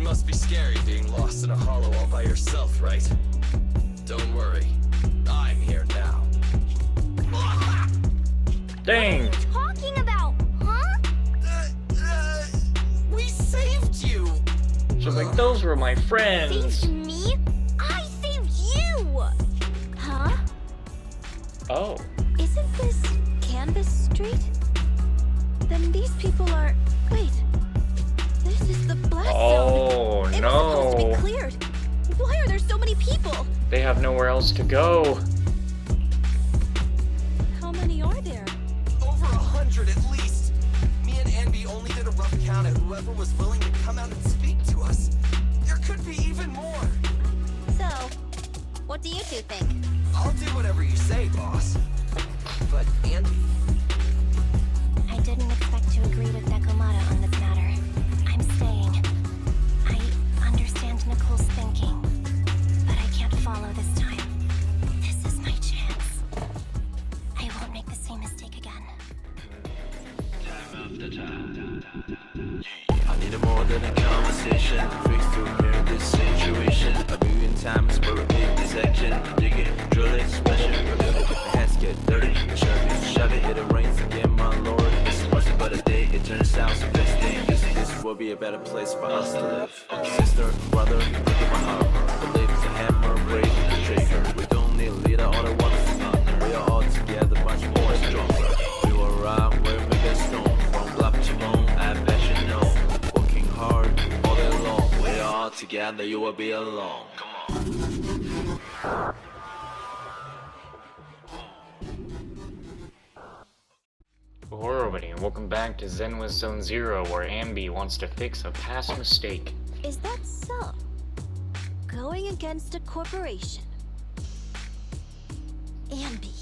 must be scary being lost in a hollow all by yourself, right? Don't worry, I'm here now. Dang! What are you talking about, huh? We saved you! So like, those were my friends. Saved me? I saved you! Huh? Oh. Isn't this Canvas Street? Then these people are... Wait. This is the blast zone. Oh, It was supposed to be cleared. Why are there so many people? They have nowhere else to go. How many are there? Over 100 at least. Me and Anby only did a rough count at whoever was willing to come out and speak to us. There could be even more. So, what do you two think? I'll do whatever you say, boss. But Anby... I didn't expect to agree with Nekomata on this matter. I'm staying. I understand Nicole's thinking, but I can't follow this time. This is my chance. I won't make the same mistake again. I need more than a conversation to fix to mirror this situation. A million times for a big dissection. Dig it, drill it, smash it, rip it. The hands get dirty, shove it, it rains again, my lord. It's once but a day, it turns out so best thing. This will be a better place for us to live. Sister, brother, look at my armor. Believe it's a hammer, break the trigger. We don't need a leader, all the ones. We are all together, much more stronger. We will rock, we'll make a stone. From block to bone, I bet you know. Working hard, all day long. We're all together, you will be alone. Come on. Hello everybody, and welcome back to ZENLESS ZONE ZERO, where Anby wants to fix a past mistake. Is that so? Going against a corporation. Anby,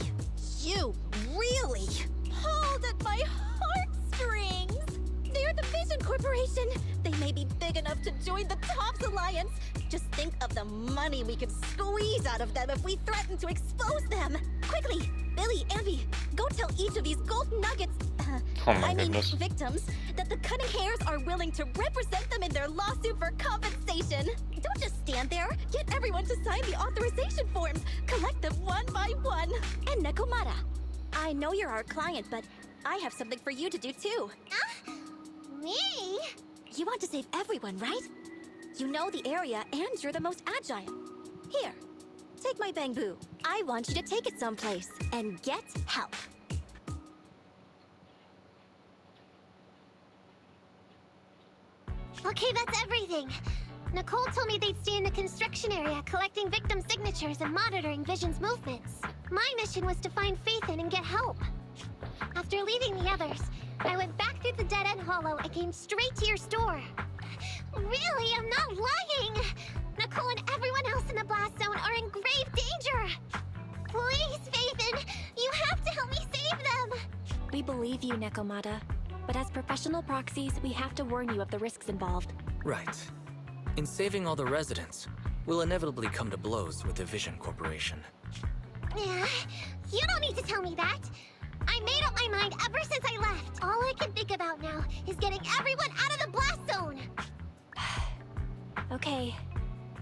you really pulled at my heartstrings! They're the Vision Corporation! They may be big enough to join the Tops Alliance! Just think of the money we could squeeze out of them if we threaten to expose them! Quickly! Billy, Anby, go tell each of these gold nuggets, victims, that the Cunning Hairs are willing to represent them in their lawsuit for compensation. Don't just stand there. Get everyone to sign the authorization forms. Collect them one by one. And Nekomata, I know you're our client, but I have something for you to do too. Me? You want to save everyone, right? You know the area and you're the most agile. Here, take my bamboo. I want you to take it someplace and get help. Okay, that's everything. Nicole told me they'd stay in the construction area, collecting victim signatures and monitoring Vision's movements. My mission was to find Faithin and get help. After leaving the others, I went back through the dead-end hollow and came straight to your store. Really, I'm not lying! Nicole and everyone else in the blast zone are in grave danger! Please, Faithin, you have to help me save them! We believe you, Nekomata. But as professional proxies, we have to warn you of the risks involved. Right. In saving all the residents, we'll inevitably come to blows with the Vision Corporation. Yeah, you don't need to tell me that. I made up my mind ever since I left. All I can think about now is getting everyone out of the blast zone. Okay.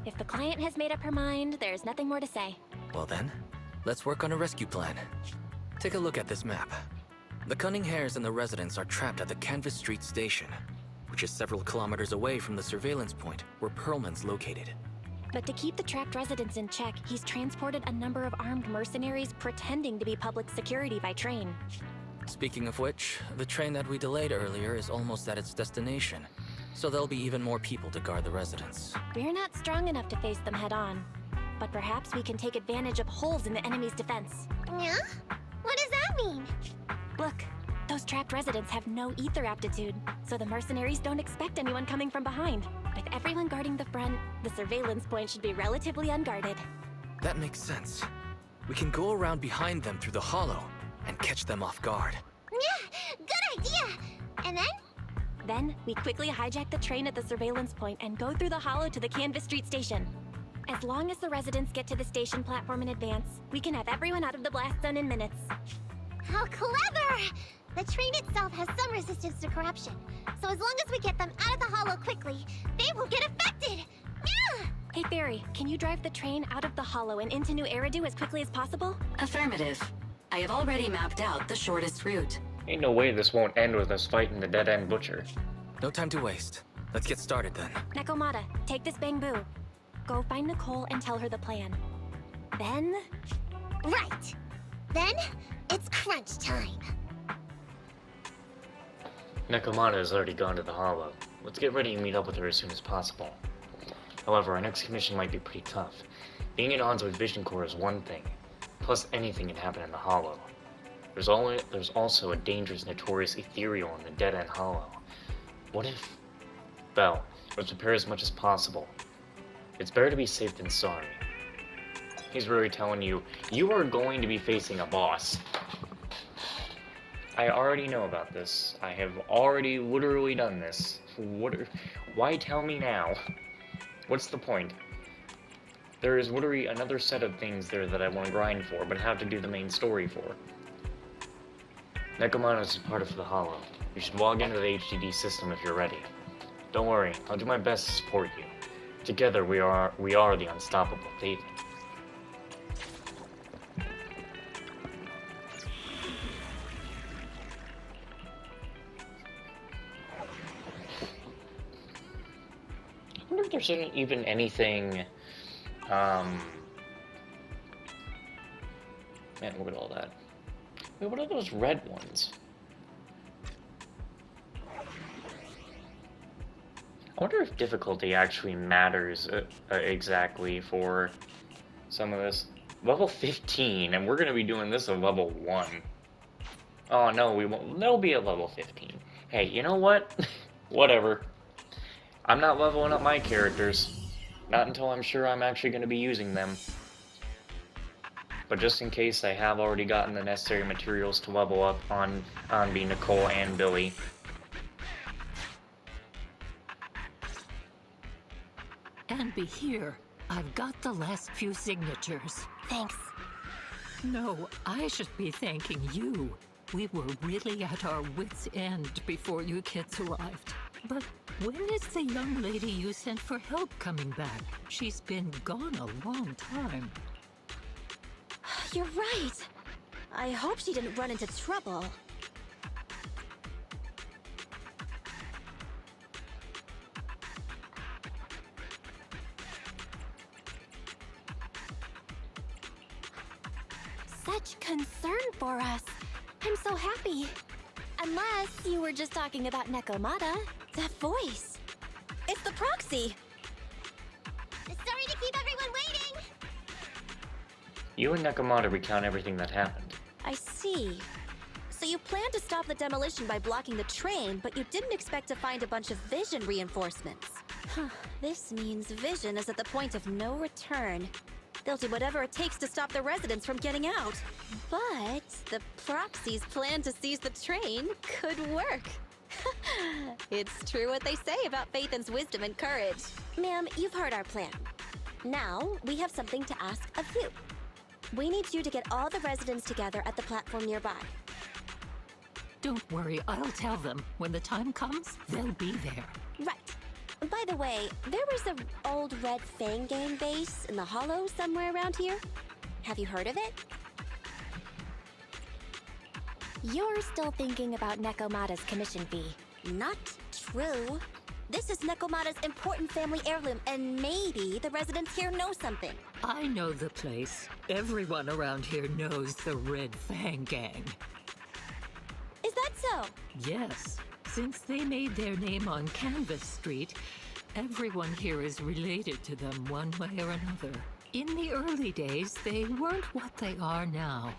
If the client has made up her mind, there's nothing more to say. Well then, let's work on a rescue plan. Take a look at this map. The Cunning Hairs and the residents are trapped at the Canvas Street station, which is several kilometers away from the surveillance point where Perlman's located. But to keep the trapped residents in check, he's transported a number of armed mercenaries pretending to be public security by train. Speaking of which, the train that we delayed earlier is almost at its destination, so there'll be even more people to guard the residents. We're not strong enough to face them head-on, but perhaps we can take advantage of holes in the enemy's defense. Yeah? What does that mean? Look, those trapped residents have no ether aptitude, so the mercenaries don't expect anyone coming from behind. With everyone guarding the front, the surveillance point should be relatively unguarded. That makes sense. We can go around behind them through the hollow and catch them off guard. Yeah, good idea! And then? Then, we quickly hijack the train at the surveillance point and go through the hollow to the Canvas Street station. As long as the residents get to the station platform in advance, we can have everyone out of the blast zone in minutes. How clever! The train itself has some resistance to corruption, so as long as we get them out of the hollow quickly, they won't get affected! Yeah! Hey Barry, can you drive the train out of the hollow and into New Eridu as quickly as possible? Affirmative. I have already mapped out the shortest route. Ain't no way this won't end with us fighting the dead-end butcher. No time to waste. Let's get started then. Nekomata, take this bamboo. Go find Nicole and tell her the plan. Then... Right! Then, it's crunch time. Nekomata has already gone to the hollow. Let's get ready and meet up with her as soon as possible. However, our next commission might be pretty tough. Being at odds with Vision Core is one thing, plus anything can happen in the hollow. There's also a dangerous, notorious ethereal in the dead-end hollow. What if... Well, let's prepare as much as possible. It's better to be safe than sorry. He's really telling you, you are going to be facing a boss. I already know about this. I have already literally done this. Why tell me now? What's the point? There is literally another set of things there that I want to grind for, but have to do the main story for. Nekomata is part of the hollow. You should log into the HDD system if you're ready. Don't worry, I'll do my best to support you. Together we are the unstoppable Thaven. I wonder if there's even anything, man, look at all that. Wait, what are those red ones? I wonder if difficulty actually matters exactly for some of this. Level 15, and we're going to be doing this at level 1. Oh, no, we won't. They'll be at level 15. Hey, you know what? Whatever. I'm not leveling up my characters. Not until I'm sure I'm actually going to be using them. But just in case I have already gotten the necessary materials to level up on Anbi, Nicole, and Billy. Anbi here. I've got the last few signatures. Thanks. No, I should be thanking you. We were really at our wits' end before you kids arrived. But when is the young lady you sent for help coming back? She's been gone a long time. You're right. I hope she didn't run into trouble. Such concern for us. I'm so happy. Unless you were just talking about Nekomata. That voice. It's the proxy. Sorry to keep everyone waiting! You and Nekomata recount everything that happened. I see. So you planned to stop the demolition by blocking the train, but you didn't expect to find a bunch of Vision reinforcements. This means Vision is at the point of no return. They'll do whatever it takes to stop the residents from getting out. But the proxy's plan to seize the train could work. It's true what they say about Phaethon's wisdom and courage. Ma'am, you've heard our plan. Now, we have something to ask of you. We need you to get all the residents together at the platform nearby. Don't worry, I'll tell them. When the time comes, they'll be there. Right. By the way, there was an old Red Fang Gang base in the hollow somewhere around here. Have you heard of it? You're still thinking about Nekomata's commission fee. Not true. This is Nekomata's important family heirloom, and maybe the residents here know something. I know the place. Everyone around here knows the Red Fang Gang. Is that so? Yes. Since they made their name on Canvas Street, everyone here is related to them one way or another. In the early days, they weren't what they are now.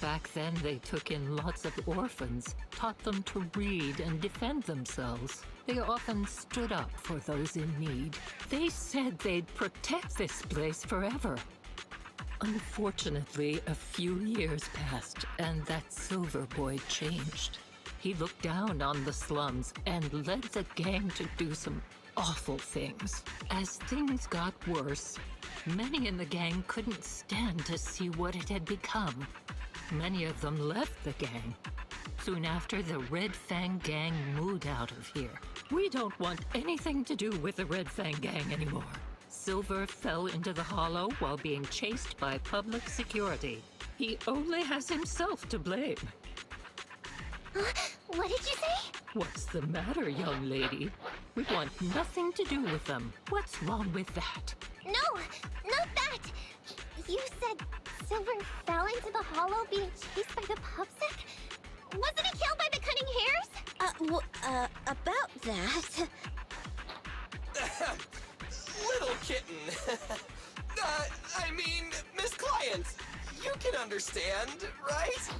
Back then, they took in lots of orphans, taught them to read and defend themselves. They often stood up for those in need. They said they'd protect this place forever. Unfortunately, a few years passed, and that Silver Boy changed. He looked down on the slums and led the gang to do some awful things. As things got worse, many in the gang couldn't stand to see what it had become. Many of them left the gang. Soon after, the Red Fang Gang moved out of here. We don't want anything to do with the Red Fang Gang anymore. Silver fell into the hollow while being chased by public security. He only has himself to blame. What did you say? What's the matter, young lady? We want nothing to do with them. What's wrong with that? No, not that! You said Silver fell into the hollow being chased by the pubsec? Wasn't he killed by the cunning hares? About that. Little kitten. I mean, Miss Client, you can understand, right?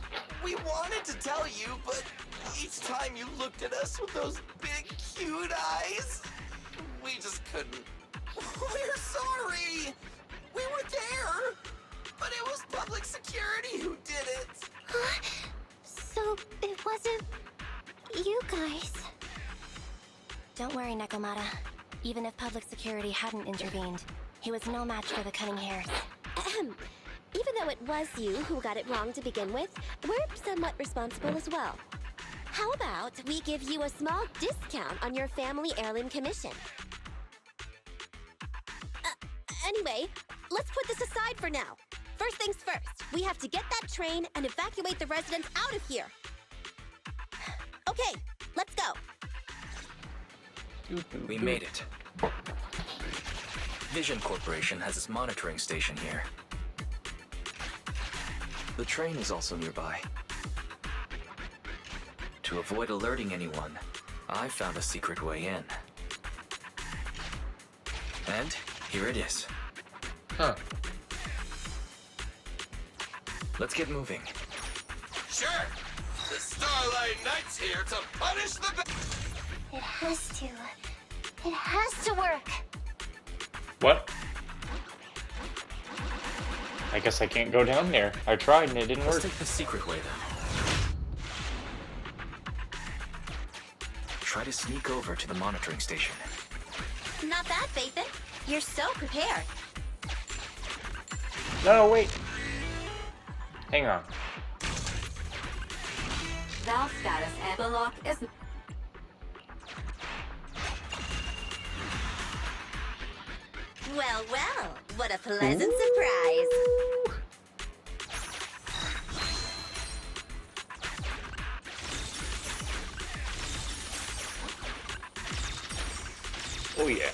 We wanted to tell you, but each time you looked at us with those big, cute eyes, we just couldn't. We're sorry. We were there, but it was public security who did it. So it wasn't you guys. Don't worry, Nekomata. Even if public security hadn't intervened, he was no match for the cunning hares. Even though it was you who got it wrong to begin with, we're somewhat responsible as well. How about we give you a small discount on your family heirloom commission? Anyway, let's put this aside for now. First things first, we have to get that train and evacuate the residents out of here. Okay, let's go. We made it. Vision Corporation has its monitoring station here. The train is also nearby. To avoid alerting anyone, I found a secret way in. And here it is. Huh. Let's get moving. Sure. The Starlight Knight's here to punish the It has to. It has to work. What? I guess I can't go down there. I tried and it didn't Let's work. take the secret way then. Try to sneak over to the monitoring station. Not bad, Phaethon. You're so prepared. No, wait. Hang on. Valve status and the lock is... Well, well, what a pleasant surprise. Oh yeah.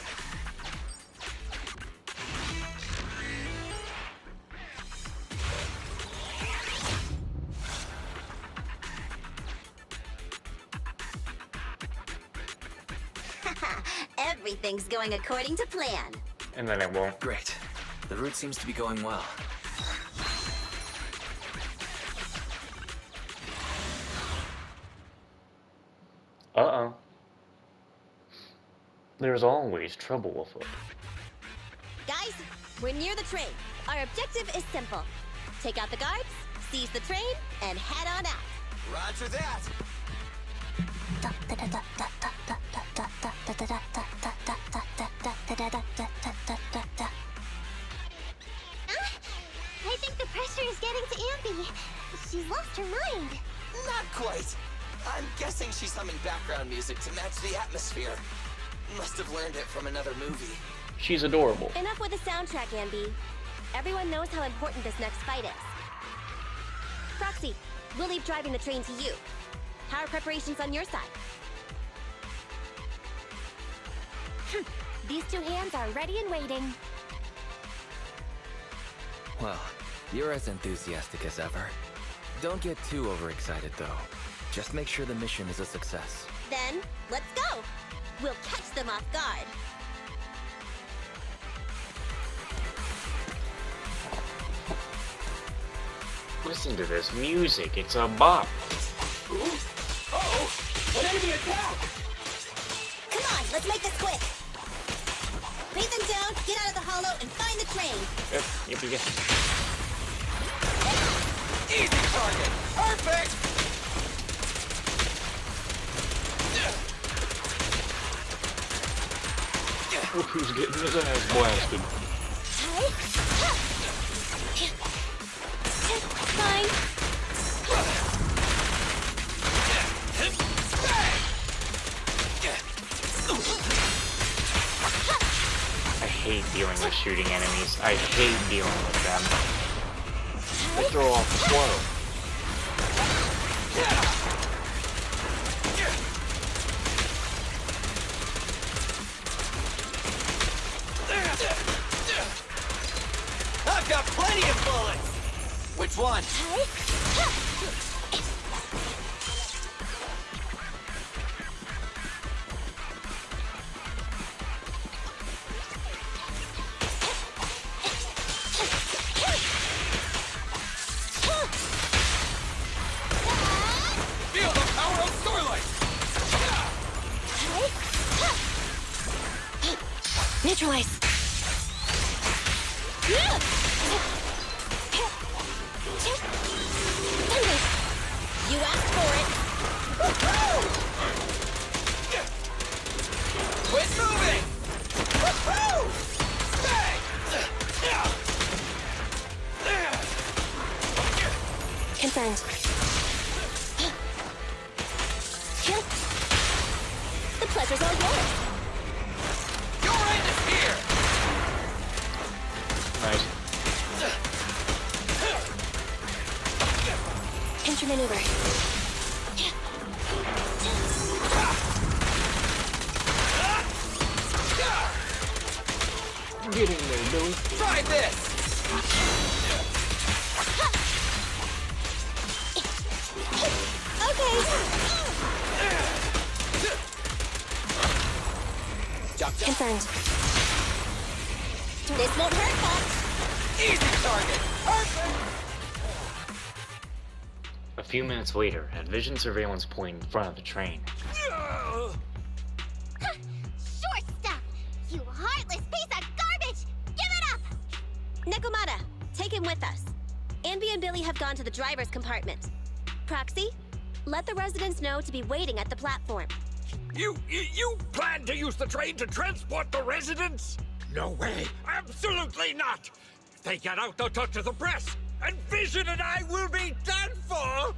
Everything's going according to plan. And then it won't. Great. The route seems to be going well. Uh-oh. There's always trouble afoot. Guys, we're near the train. Our objective is simple. Take out the guards, seize the train, and head on out. Roger that. I think the pressure is getting to Ambi. She's lost her mind. Not quite. I'm guessing she's humming background music to match the atmosphere. Must have learned it from another movie. She's adorable. Enough with the soundtrack, Ambi. Everyone knows how important this next fight is. Proxy, we'll leave driving the train to you. How are preparations on your side? These two hands are ready and waiting. Well, you're as enthusiastic as ever. Don't get too overexcited, though. Just make sure the mission is a success. Then, let's go! We'll catch them off guard. Listen to this music. It's a bop. Uh-oh! An enemy attack! Come on, let's make this quick! Pay them down, get out of the hollow, and find the train! Yep, yippee. Easy target! Perfect! Look who's getting his ass blasted. Fine. hate dealing with shooting enemies. I hate dealing with them. They throw off the flow. I've got plenty of bullets! Which one? Feel the power of Starlight! Neutralize. You asked for it. Quit moving! Confirmed. The pleasure's all yours. Your end is here! Nice. Intermaneuver. Get in there, Billy. Try this! Okay. Jump, jump. Confirmed. This won't hurt much. Easy target! Perfect! A few minutes later, at Vision surveillance point in front of the train. Short stuff! You heartless piece of garbage! Give it up! Nekomata, take him with us. Anby and Billy have gone to the driver's compartment. Proxy, let the residents know to be waiting at the platform. You plan to use the train to transport the residents? No way! Absolutely not! If they get out, they'll talk to the press, and Vision and I will be done for!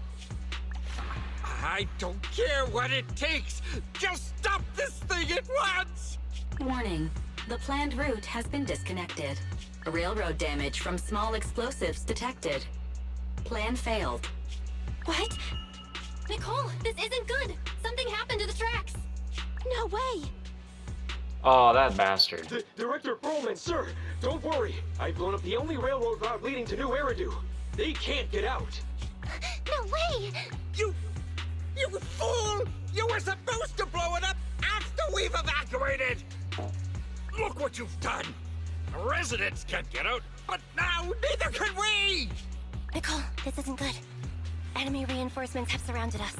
I don't care what it takes! Just stop this thing at once! Warning. The planned route has been disconnected. Railroad damage from small explosives detected. Plan failed. What? Nicole, this isn't good! Something happened to the tracks! No way! Oh, that bastard. Director Perlman, sir, don't worry. I've blown up the only railroad route leading to New Eridu. They can't get out. No way! You fool! You were supposed to blow it up after we've evacuated! Look what you've done! The residents can't get out, but now neither can we! Nicole, this isn't good. Enemy reinforcements have surrounded us.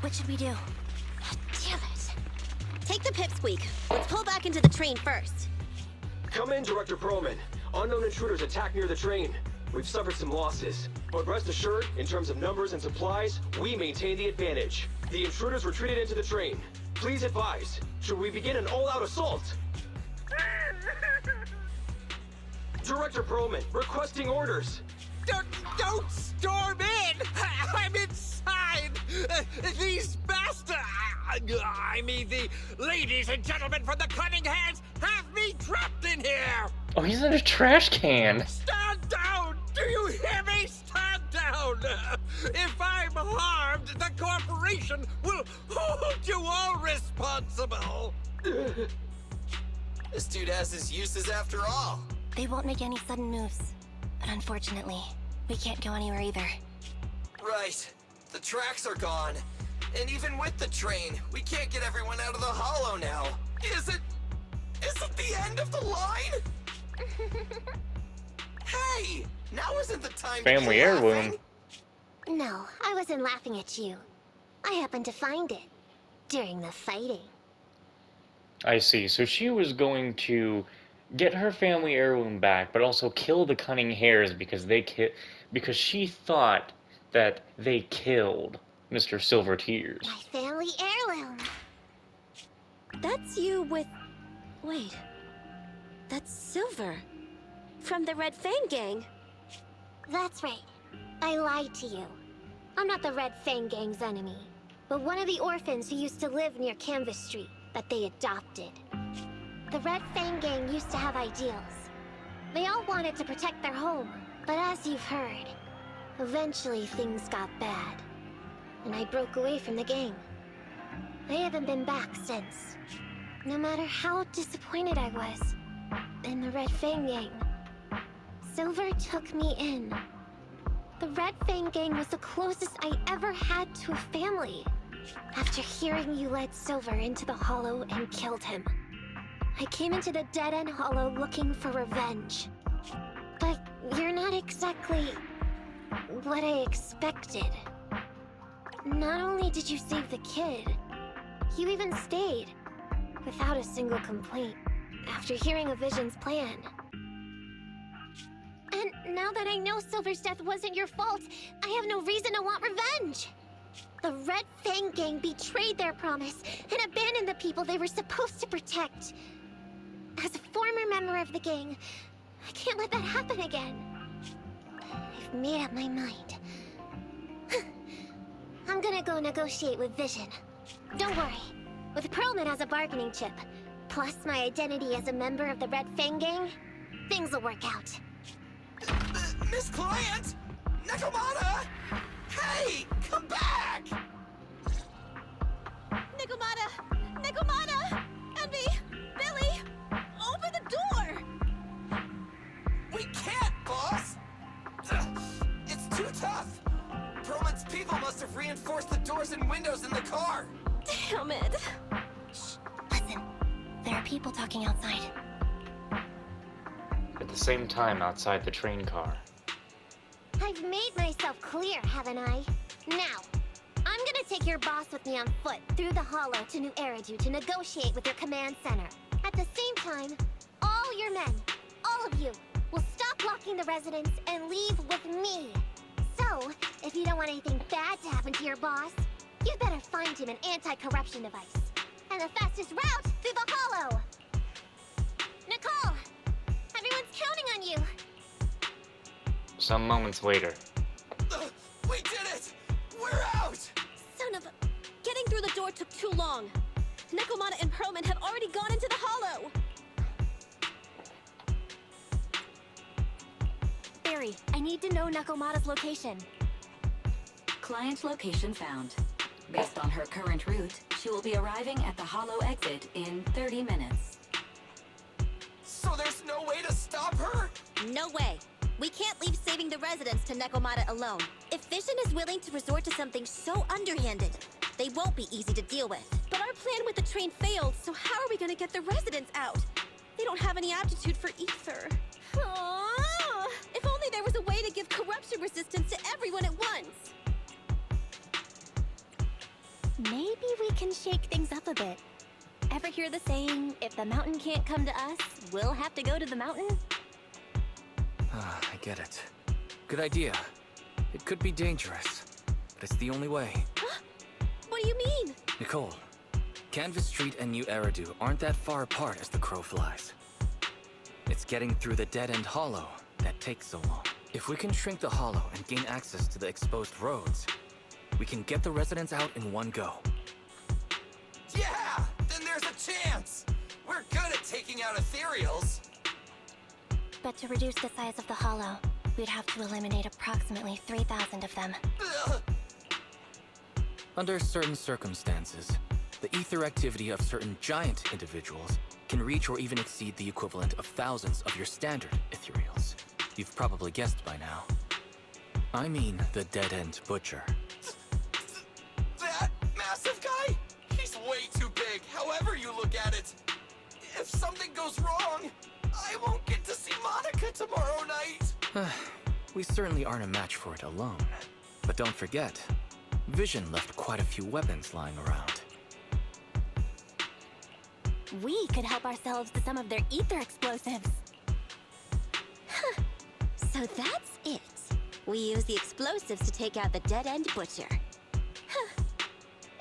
What should we do? Damn it! Take the pipsqueak. Let's pull back into the train first. Come in, Director Perlman. Unknown intruders attacked near the train. We've suffered some losses, but rest assured, in terms of numbers and supplies, we maintain the advantage. The intruders retreated into the train. Please advise, should we begin an all-out assault? Director Perlman, requesting orders. Don't storm in! I'm inside! These bastards! I mean, the ladies and gentlemen from the Cunning Hands have me trapped in here! Oh, he's in a trash can. Stand down! Do you hear me? Stand down! If I'm harmed, the corporation will hold you all responsible! This dude has his uses after all. They won't make any sudden moves. But unfortunately, we can't go anywhere either. Right. The tracks are gone. And even with the train, we can't get everyone out of the hollow now. Is it the end of the line? Hey! Now isn't the time Family to be heirloom. laughing. No, I wasn't laughing at you. I happened to find it during the fighting. I see. So she was going to get her family heirloom back, but also kill the Cunning Hares because because she thought that they killed Mr. Silver Tears. My family heirloom. That's you with... Wait. That's Silver. From the Red Fang Gang. That's right. I lied to you. I'm not the Red Fang Gang's enemy, but one of the orphans who used to live near Canvas Street that they adopted. The Red Fang gang used to have ideals. They all wanted to protect their home, but as you've heard, eventually things got bad, and I broke away from the gang. I haven't been back since. No matter how disappointed I was in the Red Fang gang, Silver took me in. The Red Fang gang was the closest I ever had to a family. After hearing you led Silver into the Hollow and killed him, I came into the dead-end Hollow looking for revenge. But you're not exactly what I expected. Not only did you save the kid, you even stayed, without a single complaint, after hearing of Vision's plan. And now that I know Silver's death wasn't your fault, I have no reason to want revenge! The Red Fang gang betrayed their promise and abandoned the people they were supposed to protect. As a former member of the gang, I can't let that happen again. I've made up my mind. I'm gonna go negotiate with Vision. Don't worry. With Perlman as a bargaining chip, plus my identity as a member of the Red Fang gang, things will work out. Miss Client! Nekomata! Hey! Come back! Nekomata! Nekomata! Envy! Billy! Open the door! We can't, boss! It's too tough! Perlman's people must have reinforced the doors and windows in the car! Damn it! Shh, listen. There are people talking outside. At the same time, outside the train car. I've made myself clear, haven't I? Now, I'm gonna take your boss with me on foot through the Hollow to New Eridu to negotiate with your command center. At the same time, all your men, all of you, will stop blocking the residents and leave with me. So, if you don't want anything bad to happen to your boss, you better find him an anti-corruption device. And the fastest route through the Hollow! Nicole! Everyone's counting on you! Some moments later. We did it! We're out! Son of a... Getting through the door took too long. Nekomata and Perlman have already gone into the Hollow! Barry, I need to know Nekomata's location. Client location found. Based on her current route, she will be arriving at the Hollow exit in 30 minutes. So there's no way to stop her? No way. We can't leave saving the residents to Nekomata alone. If Vision is willing to resort to something so underhanded, they won't be easy to deal with. But our plan with the train failed, so how are we gonna get the residents out? They don't have any aptitude for ether. Aww. If only there was a way to give corruption resistance to everyone at once. Maybe we can shake things up a bit. Ever hear the saying, if the mountain can't come to us, we'll have to go to the mountain? I get it. Good idea. It could be dangerous, but it's the only way. What do you mean? Nicole, Canvas Street and New Eridu aren't that far apart as the crow flies. It's getting through the dead-end Hollow that takes so long. If we can shrink the Hollow and gain access to the exposed roads, we can get the residents out in one go. Yeah! Then there's a chance! We're good at taking out ethereals. But to reduce the size of the Hollow, we'd have to eliminate approximately 3,000 of them. Ugh. Under certain circumstances, the ether activity of certain giant individuals can reach or even exceed the equivalent of thousands of your standard ethereals. You've probably guessed by now. I mean the dead-end butcher. That massive guy? He's way too big, however you look at it. If something goes wrong, I won't get to see Monica tomorrow night. We certainly aren't a match for it alone. But don't forget, Vision left quite a few weapons lying around. We could help ourselves to some of their ether explosives. Huh. So that's it. We use the explosives to take out the dead-end butcher. Huh.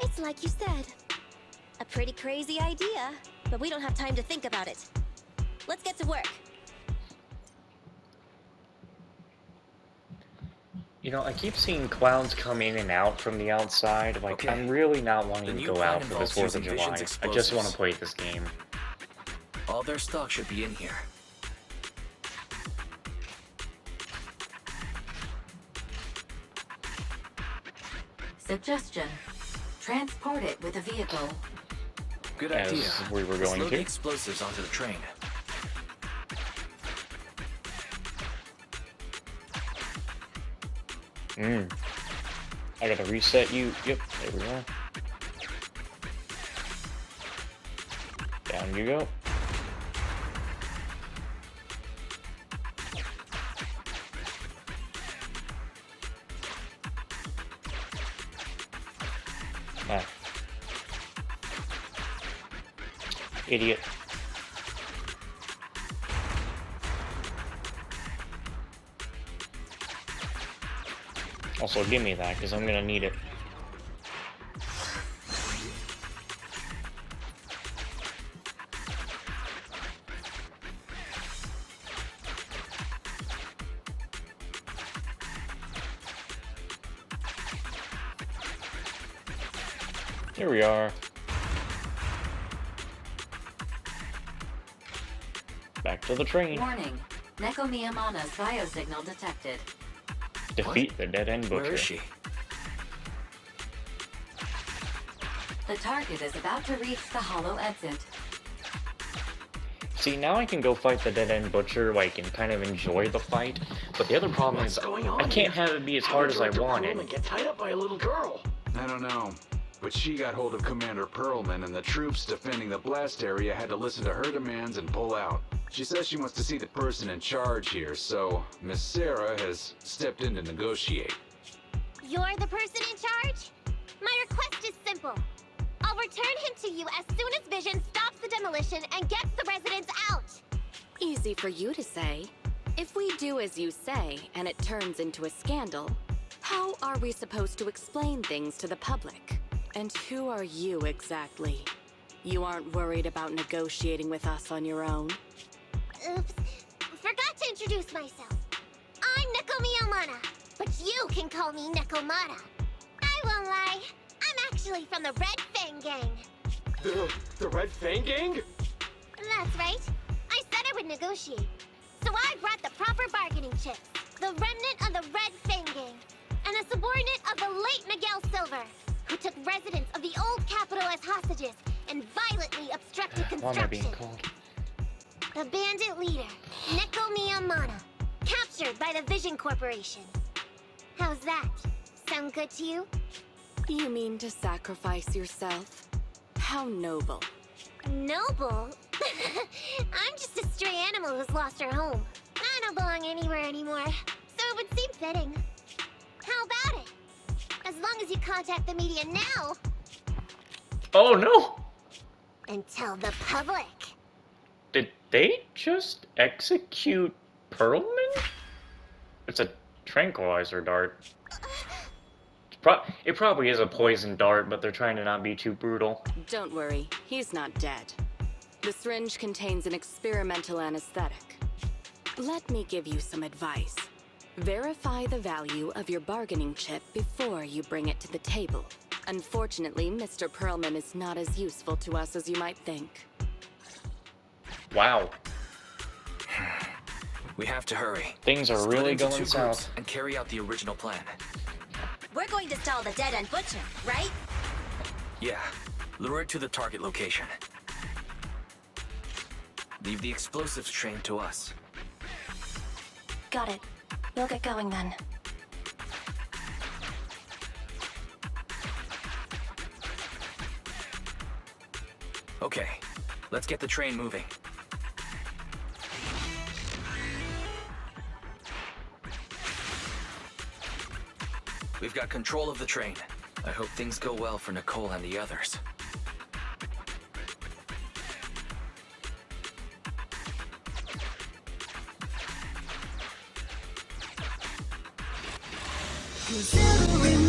It's like you said. A pretty crazy idea, but we don't have time to think about it. Let's get to work. You know, I keep seeing clouds come in and out from the outside. Like, Okay. I'm really not wanting The to new go plan out for this involves 4th of using July. Vision's I just want to explosives. play this game. All their stock should be in here. Suggestion. Transport it with a vehicle. Good As idea. we were Let's going load to. the explosives onto the train. I gotta reset you. Yep, there we are. Down you go. Ah. Idiot. Also, give me that, because I'm gonna need it. Here we are. Back to the train. Warning. Nekomata's biosignal detected. Defeat the dead-end butcher. Where is she? The target is about to reach the hollow exit. See, now I can go fight the dead-end butcher, like, and kind of enjoy the fight. But the other problem is, I can't have it be as hard as I wanted. Get tied up by a little girl. I don't know, but she got hold of Commander Perlman, and the troops defending the blast area had to listen to her demands and pull out. She says she wants to see the person in charge here, so Miss Sarah has stepped in to negotiate. You're the person in charge? My request is simple. I'll return him to you as soon as Vision stops the demolition and gets the residents out. Easy for you to say. If we do as you say, and it turns into a scandal, how are we supposed to explain things to the public? And who are you exactly? You aren't worried about negotiating with us on your own? Oops. Forgot to introduce myself. I'm Nekomata, but you can call me Nekomata. I won't lie. I'm actually from the Red Fang Gang. The Red Fang Gang? That's right. I said I would negotiate. So I brought the proper bargaining chips. The remnant of the Red Fang Gang. And a subordinate of the late Miguel Silver, who took residents of the old capital as hostages and violently obstructed What am I being construction. called? The bandit leader, Nekomata, captured by the Vision Corporation. How's that? Sound good to you? You mean to sacrifice yourself? How noble. Noble? I'm just a stray animal who's lost her home. I don't belong anywhere anymore, so it would seem fitting. How about it? As long as you contact the media now Oh no! and tell the public. Did they just execute Perlman? It's a tranquilizer dart. It probably is a poison dart, but they're trying to not be too brutal. Don't worry, he's not dead. The syringe contains an experimental anesthetic. Let me give you some advice. Verify the value of your bargaining chip before you bring it to the table. Unfortunately, Mr. Perlman is not as useful to us as you might think. Wow. We have to hurry. Things are Split really into going two groups south. and carry out the original plan. We're going to stall the dead-end butcher, right? Yeah. Lure it to the target location. Leave the explosives train to us. Got it. We'll get going then. Okay, let's get the train moving. We've got control of the train. I hope things go well for Nicole and the others. Considering